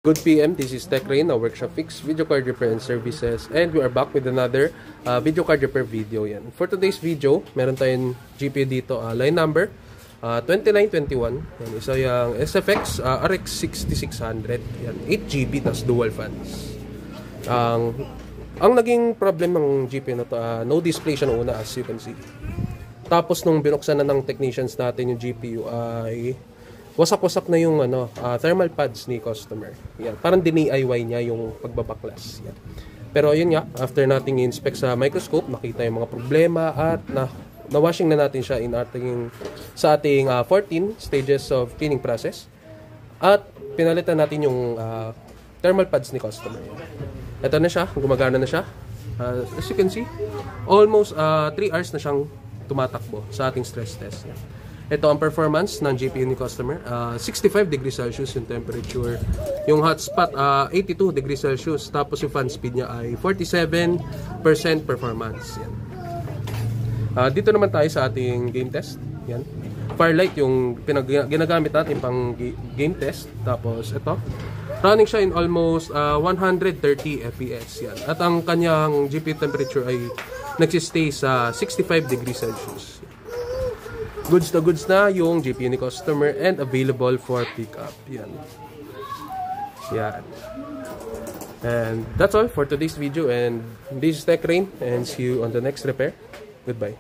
Good PM, this is Tech Rain, a workshop fix, video card repair and services, and we are back with another video card repair video. Yan. For today's video, meron tayong GPU dito, line number 2921. Yan, isa yung SFX RX 6600. Yan, 8GB, tas dual fans. Ang naging problem ng GPU na to, no display siya noong una, as you can see. Tapos nung binuksan na ng technicians natin yung GPU ay wasak-wasak na yung thermal pads ni customer. Yan. Parang DIY niya yung pagbabaklas. Yan. Pero yun nga, after nating i-inspect sa microscope, nakita yung mga problema at na-washing na natin siya sa ating 14 stages of cleaning process. At pinalitan natin yung thermal pads ni customer. Yan. Ito na siya, gumagana na siya. As you can see, almost 3 hours na siyang tumatakbo sa ating stress test. Yan. Ito ang performance ng GPU ni customer. 65 degrees Celsius yung temperature. Yung hotspot, 82 degrees Celsius. Tapos yung fan speed niya ay 47% performance. Yan. Dito naman tayo sa ating game test. Yan. Firelight yung ginagamit natin pang game test. Tapos ito. Running siya in almost 130 FPS. Yan. At ang kanyang GPU temperature ay nagsistay sa 65 degrees Celsius. Goods na yung GPU ni customer and available for pickup. Yan. Yan. And that's all for today's video. And this is Tech Rain. And see you on the next repair. Goodbye.